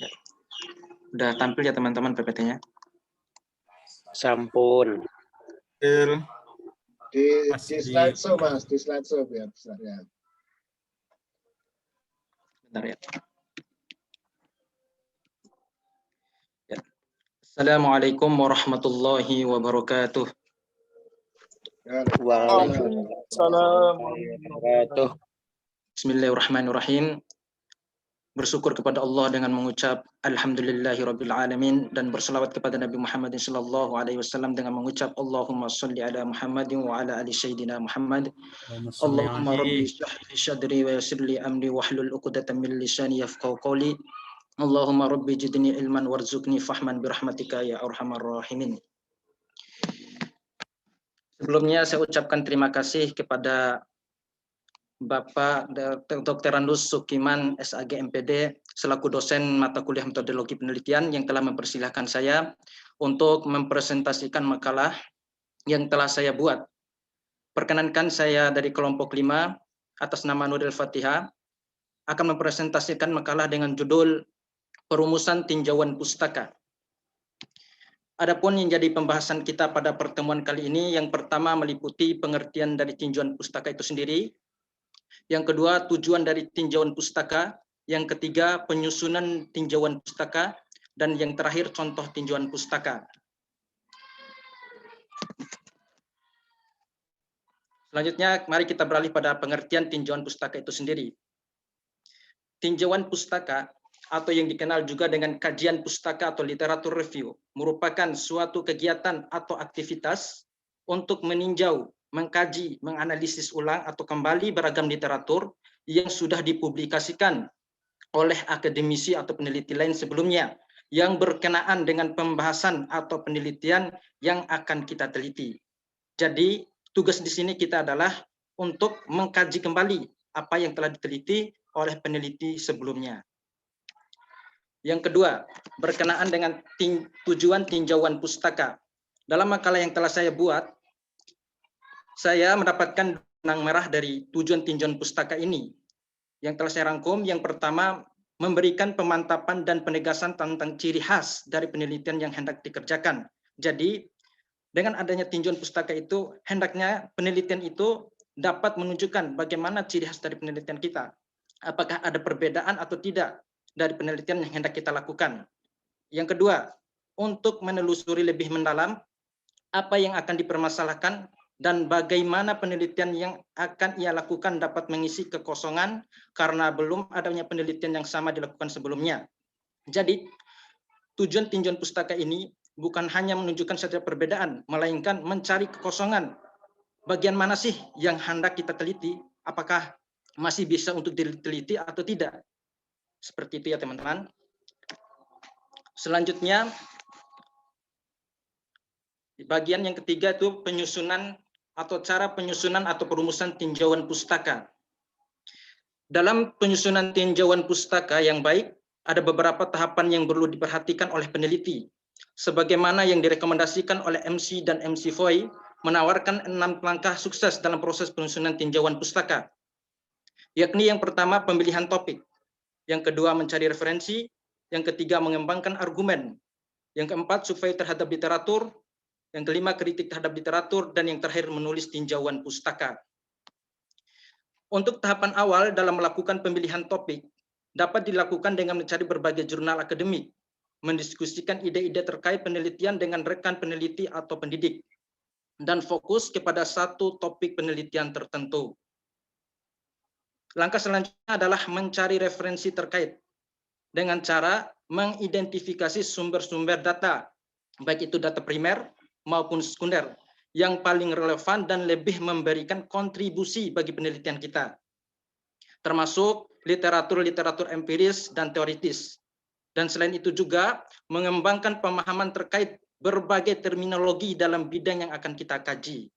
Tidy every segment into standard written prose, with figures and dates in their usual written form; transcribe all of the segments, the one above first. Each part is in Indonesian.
Ya. Udah tampil ya teman-teman PPT-nya? Sampun. Di slideshow Mas, di slideshow biar bisa lihat. Bentar ya. Ya. Assalamualaikum warahmatullahi wabarakatuh. Waalaikumsalam warahmatullahi wabarakatuh. Bismillahirrahmanirrahim. Bersyukur kepada Allah dengan mengucap Alhamdulillahirrabbilalamin dan berselawat kepada Nabi Muhammad sallallahu alaihi wasallam dengan mengucap Allahumma sholli ala Muhammadin wa ala ali sayyidina Muhammad. Allahumma rabbi shrah li sadri wa yassir li amri wahlul 'uqdatam min lisani yafqahu qawli. Allahumma rabbi zidni ilman warzuqni fahman birahmatika ya arhamar rahimin. Sebelumnya saya ucapkan terima kasih kepada Bapak Dr. Randus Sukiman, SAG MPD, selaku dosen mata kuliah metodologi penelitian yang telah mempersilahkan saya untuk mempresentasikan makalah yang telah saya buat. Perkenankan saya dari kelompok 5 atas nama Nuril Fatihah akan mempresentasikan makalah dengan judul Perumusan Tinjauan Pustaka. Adapun yang jadi pembahasan kita pada pertemuan kali ini, yang pertama meliputi pengertian dari tinjauan pustaka itu sendiri, yang kedua tujuan dari tinjauan pustaka, yang ketiga penyusunan tinjauan pustaka, dan yang terakhir contoh tinjauan pustaka. Selanjutnya mari kita beralih pada pengertian tinjauan pustaka itu sendiri. Tinjauan pustaka atau yang dikenal juga dengan kajian pustaka atau literatur review merupakan suatu kegiatan atau aktivitas untuk meninjau, mengkaji, menganalisis ulang atau kembali beragam literatur yang sudah dipublikasikan oleh akademisi atau peneliti lain sebelumnya yang berkenaan dengan pembahasan atau penelitian yang akan kita teliti. Jadi, tugas di sini kita adalah untuk mengkaji kembali apa yang telah diteliti oleh peneliti sebelumnya. Yang kedua, berkenaan dengan tujuan tinjauan pustaka. Dalam makalah yang telah saya buat, saya mendapatkan benang merah dari tujuan tinjauan pustaka ini. Yang telah saya rangkum, yang pertama, memberikan pemantapan dan penegasan tentang ciri khas dari penelitian yang hendak dikerjakan. Jadi, dengan adanya tinjauan pustaka itu, hendaknya penelitian itu dapat menunjukkan bagaimana ciri khas dari penelitian kita. Apakah ada perbedaan atau tidak dari penelitian yang hendak kita lakukan. Yang kedua, untuk menelusuri lebih mendalam apa yang akan dipermasalahkan dan bagaimana penelitian yang akan ia lakukan dapat mengisi kekosongan karena belum adanya penelitian yang sama dilakukan sebelumnya. Jadi, tujuan tinjauan pustaka ini bukan hanya menunjukkan saja perbedaan, melainkan mencari kekosongan. Bagian mana sih yang hendak kita teliti? Apakah masih bisa untuk diteliti atau tidak? Seperti itu ya teman-teman. Selanjutnya, di bagian yang ketiga itu penyusunan atau cara penyusunan atau perumusan tinjauan pustaka. Dalam penyusunan tinjauan pustaka yang baik, ada beberapa tahapan yang perlu diperhatikan oleh peneliti. Sebagaimana yang direkomendasikan oleh MC dan MC Foy, menawarkan 6 langkah sukses dalam proses penyusunan tinjauan pustaka. Yakni yang pertama, pemilihan topik. Yang kedua, mencari referensi. Yang ketiga, mengembangkan argumen. Yang keempat, survei terhadap literatur. Yang kelima, kritik terhadap literatur. Dan yang terakhir, menulis tinjauan pustaka. Untuk tahapan awal dalam melakukan pemilihan topik, dapat dilakukan dengan mencari berbagai jurnal akademik, mendiskusikan ide-ide terkait penelitian dengan rekan peneliti atau pendidik, dan fokus kepada satu topik penelitian tertentu. Langkah selanjutnya adalah mencari referensi terkait dengan cara mengidentifikasi sumber-sumber data, baik itu data primer maupun sekunder, yang paling relevan dan lebih memberikan kontribusi bagi penelitian kita, termasuk literatur-literatur empiris dan teoritis. Dan selain itu juga mengembangkan pemahaman terkait berbagai terminologi dalam bidang yang akan kita kaji.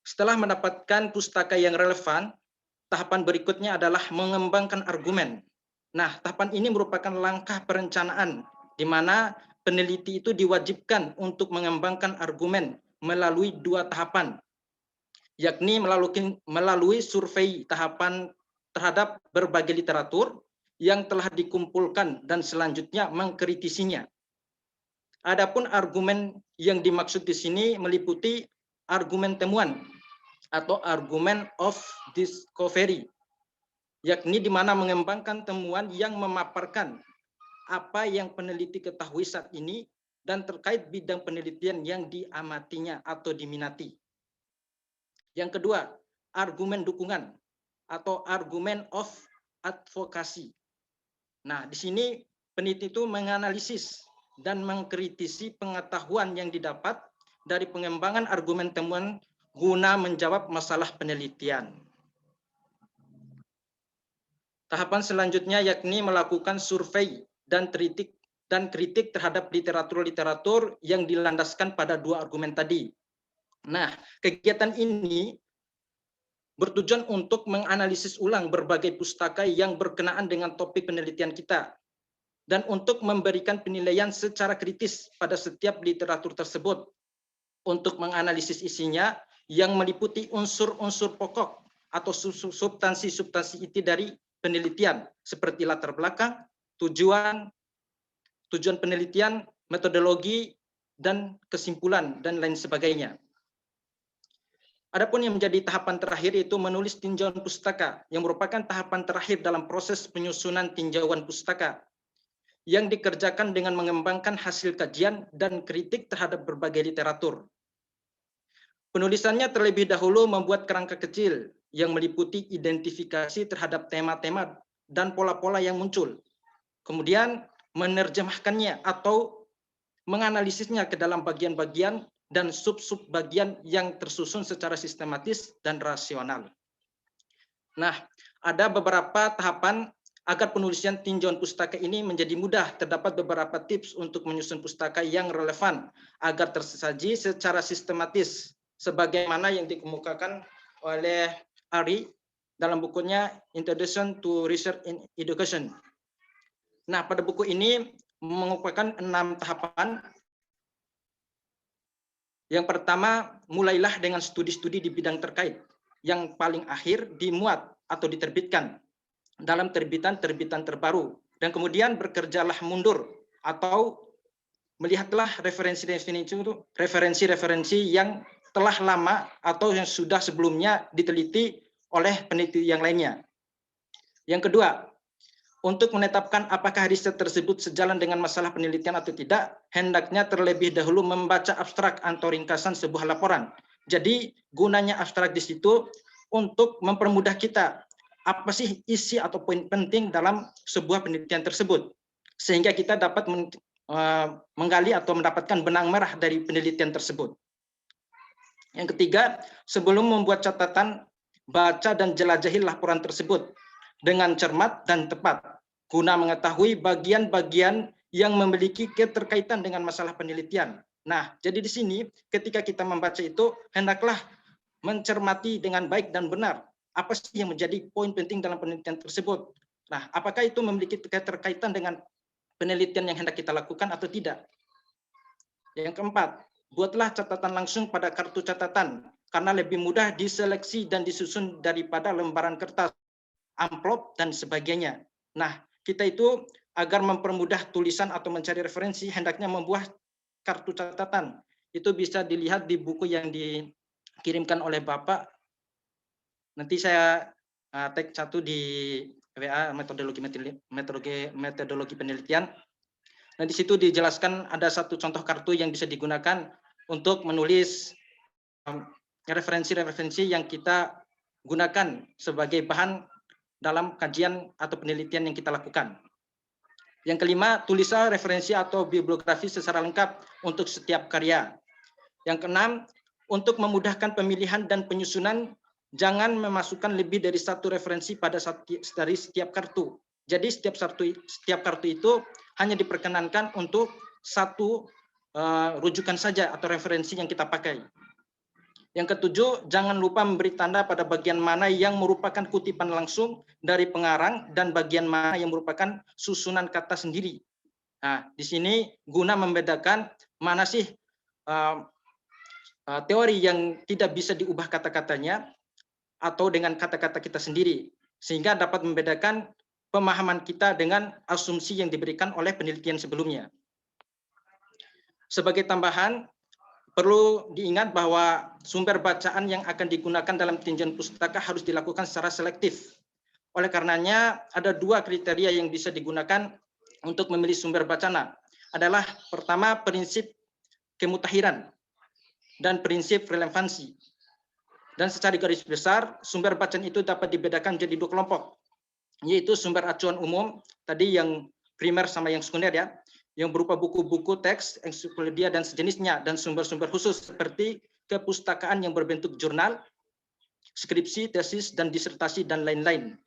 Setelah mendapatkan pustaka yang relevan, tahapan berikutnya adalah mengembangkan argumen. Nah, tahapan ini merupakan langkah perencanaan di mana peneliti itu diwajibkan untuk mengembangkan argumen melalui 2 tahapan, yakni melalui survei tahapan terhadap berbagai literatur yang telah dikumpulkan dan selanjutnya mengkritisinya. Adapun argumen yang dimaksud di sini meliputi argumen temuan atau argumen of discovery, yakni di mana mengembangkan temuan yang memaparkan apa yang peneliti ketahui saat ini dan terkait bidang penelitian yang diamatinya atau diminati. Yang kedua, argumen dukungan atau argumen of advokasi. Nah, di sini peneliti itu menganalisis dan mengkritisi pengetahuan yang didapat dari pengembangan argumen temuan guna menjawab masalah penelitian. Tahapan selanjutnya yakni melakukan survei dan kritik terhadap literatur-literatur yang dilandaskan pada dua argumen tadi. Nah, kegiatan ini bertujuan untuk menganalisis ulang berbagai pustaka yang berkenaan dengan topik penelitian kita dan untuk memberikan penilaian secara kritis pada setiap literatur tersebut untuk menganalisis isinya yang meliputi unsur-unsur pokok atau substansi-substansi inti dari penelitian seperti latar belakang, tujuan penelitian, metodologi, dan kesimpulan, dan lain sebagainya. Adapun yang menjadi tahapan terakhir itu menulis tinjauan pustaka, yang merupakan tahapan terakhir dalam proses penyusunan tinjauan pustaka, yang dikerjakan dengan mengembangkan hasil kajian dan kritik terhadap berbagai literatur. Penulisannya terlebih dahulu membuat kerangka kecil yang meliputi identifikasi terhadap tema-tema dan pola-pola yang muncul. Kemudian menerjemahkannya atau menganalisisnya ke dalam bagian-bagian dan sub-sub bagian yang tersusun secara sistematis dan rasional. Nah, ada beberapa tahapan agar penulisan tinjauan pustaka ini menjadi mudah. Terdapat beberapa tips untuk menyusun pustaka yang relevan agar tersaji secara sistematis, sebagaimana yang dikemukakan oleh Ari dalam bukunya Introduction to Research in Education. Nah, pada buku ini mengupayakan 6 tahapan. Yang pertama, mulailah dengan studi-studi di bidang terkait. Yang paling akhir dimuat atau diterbitkan dalam terbitan-terbitan terbaru. Dan kemudian bekerjalah mundur atau melihatlah referensi-referensi yang telah lama atau yang sudah sebelumnya diteliti oleh peneliti yang lainnya. Yang kedua, untuk menetapkan apakah riset tersebut sejalan dengan masalah penelitian atau tidak, hendaknya terlebih dahulu membaca abstrak atau ringkasan sebuah laporan. Jadi gunanya abstrak di situ untuk mempermudah kita apa sih isi atau poin penting dalam sebuah penelitian tersebut, sehingga kita dapat menggali atau mendapatkan benang merah dari penelitian tersebut. Yang ketiga, sebelum membuat catatan, baca dan jelajahi laporan tersebut dengan cermat dan tepat, guna mengetahui bagian-bagian yang memiliki keterkaitan dengan masalah penelitian. Nah, jadi di sini ketika kita membaca itu, hendaklah mencermati dengan baik dan benar apa sih yang menjadi poin penting dalam penelitian tersebut. Nah, apakah itu memiliki keterkaitan dengan penelitian yang hendak kita lakukan atau tidak. Yang keempat, buatlah catatan langsung pada kartu catatan, karena lebih mudah diseleksi dan disusun daripada lembaran kertas, amplop, dan sebagainya. Nah, kita itu agar mempermudah tulisan atau mencari referensi, hendaknya membuat kartu catatan. Itu bisa dilihat di buku yang dikirimkan oleh Bapak. Nanti saya tag satu di WA metodologi penelitian. Nah, di situ dijelaskan ada satu contoh kartu yang bisa digunakan untuk menulis referensi-referensi yang kita gunakan sebagai bahan dalam kajian atau penelitian yang kita lakukan. Yang kelima, tulislah referensi atau bibliografi secara lengkap untuk setiap karya. Yang keenam, untuk memudahkan pemilihan dan penyusunan, jangan memasukkan lebih dari satu referensi dari setiap kartu. Jadi setiap kartu itu hanya diperkenankan untuk satu rujukan saja atau referensi yang kita pakai. Yang ketujuh, jangan lupa memberi tanda pada bagian mana yang merupakan kutipan langsung dari pengarang dan bagian mana yang merupakan susunan kata sendiri. Nah, di sini guna membedakan mana sih teori yang tidak bisa diubah kata-katanya atau dengan kata-kata kita sendiri, sehingga dapat membedakan pemahaman kita dengan asumsi yang diberikan oleh penelitian sebelumnya. Sebagai tambahan, perlu diingat bahwa sumber bacaan yang akan digunakan dalam tinjauan pustaka harus dilakukan secara selektif. Oleh karenanya, ada 2 kriteria yang bisa digunakan untuk memilih sumber bacaan. Adalah pertama, prinsip kemutahiran dan prinsip relevansi. Dan secara garis besar, sumber bacaan itu dapat dibedakan menjadi 2 kelompok, yaitu sumber acuan umum, tadi yang primer sama yang sekunder ya, yang berupa buku-buku, teks, ensiklopedia, dan sejenisnya, dan sumber-sumber khusus seperti kepustakaan yang berbentuk jurnal, skripsi, tesis, dan disertasi, dan lain-lain.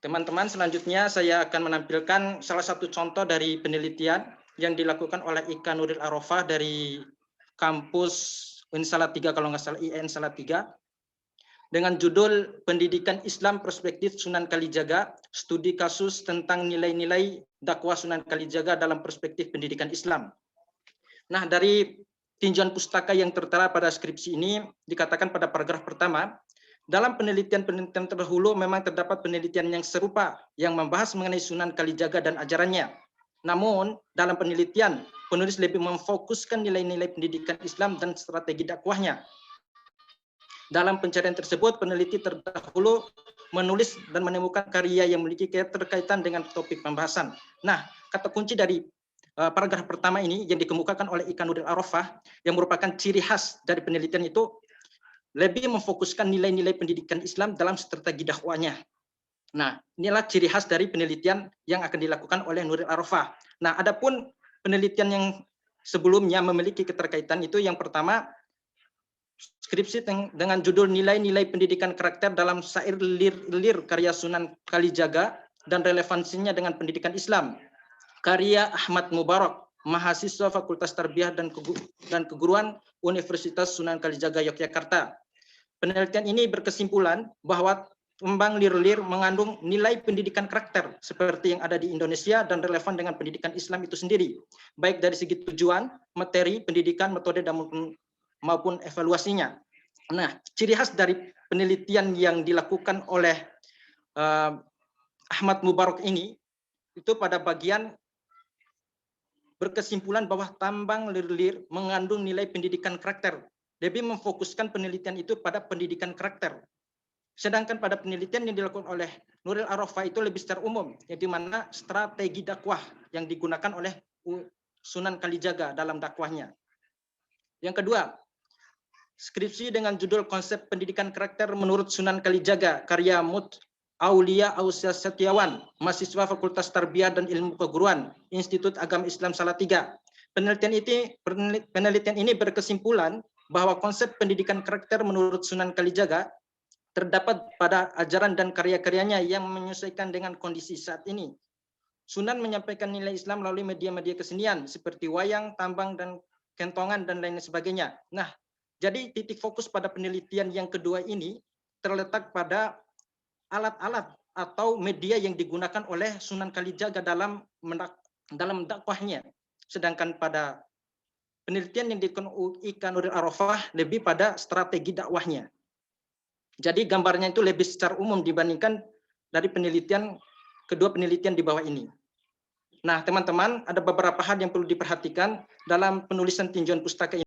Teman-teman, selanjutnya saya akan menampilkan salah satu contoh dari penelitian yang dilakukan oleh Ika Nuril Arofah dari kampus UN Salatiga, kalau nggak salah IN Salatiga, dengan judul Pendidikan Islam Perspektif Sunan Kalijaga, studi kasus tentang nilai-nilai dakwah Sunan Kalijaga dalam perspektif pendidikan Islam. Nah, dari tinjauan pustaka yang tertera pada skripsi ini dikatakan pada paragraf pertama, dalam penelitian-penelitian terdahulu memang terdapat penelitian yang serupa yang membahas mengenai Sunan Kalijaga dan ajarannya. Namun, dalam penelitian, penulis lebih memfokuskan nilai-nilai pendidikan Islam dan strategi dakwahnya. Dalam pencarian tersebut, peneliti terdahulu menulis dan menemukan karya yang memiliki keterkaitan dengan topik pembahasan. Nah, kata kunci dari paragraf pertama ini yang dikemukakan oleh Ika Nuril Arofah, yang merupakan ciri khas dari penelitian itu, lebih memfokuskan nilai-nilai pendidikan Islam dalam strategi dakwahnya. Nah, inilah ciri khas dari penelitian yang akan dilakukan oleh Nuril Arofah. Nah, adapun penelitian yang sebelumnya memiliki keterkaitan itu, yang pertama, skripsi dengan judul Nilai-nilai Pendidikan Karakter dalam Syair Lir karya Sunan Kalijaga dan relevansinya dengan pendidikan Islam, karya Ahmad Mubarak, mahasiswa Fakultas Tarbiyah dan Keguruan Universitas Sunan Kalijaga Yogyakarta. Penelitian ini berkesimpulan bahwa tembang lir-lir mengandung nilai pendidikan karakter seperti yang ada di Indonesia dan relevan dengan pendidikan Islam itu sendiri, baik dari segi tujuan, materi, pendidikan, metode, dan maupun evaluasinya. Nah, ciri khas dari penelitian yang dilakukan oleh Ahmad Mubarak ini itu pada bagian berkesimpulan bahwa tambang lir-lir mengandung nilai pendidikan karakter, lebih memfokuskan penelitian itu pada pendidikan karakter. Sedangkan pada penelitian yang dilakukan oleh Nuril Arofah itu lebih secara umum, yaitu mana strategi dakwah yang digunakan oleh Sunan Kalijaga dalam dakwahnya. Yang kedua, skripsi dengan judul Konsep Pendidikan Karakter menurut Sunan Kalijaga, karya Mut Aulia Ausia Setiawan, mahasiswa Fakultas Tarbiyah dan Ilmu Keguruan, Institut Agama Islam Salatiga. Penelitian ini berkesimpulan bahwa konsep pendidikan karakter menurut Sunan Kalijaga terdapat pada ajaran dan karya-karyanya yang menyesuaikan dengan kondisi saat ini. Sunan menyampaikan nilai Islam melalui media-media kesenian seperti wayang, tambang, dan kentongan, dan lain sebagainya. Nah, jadi titik fokus pada penelitian yang kedua ini terletak pada alat-alat atau media yang digunakan oleh Sunan Kalijaga dalam dakwahnya. Sedangkan pada penelitian yang dilakukan Ika Nuril Arofah lebih pada strategi dakwahnya. Jadi gambarnya itu lebih secara umum dibandingkan dari kedua penelitian di bawah ini. Nah, teman-teman, ada beberapa hal yang perlu diperhatikan dalam penulisan tinjauan pustaka ini.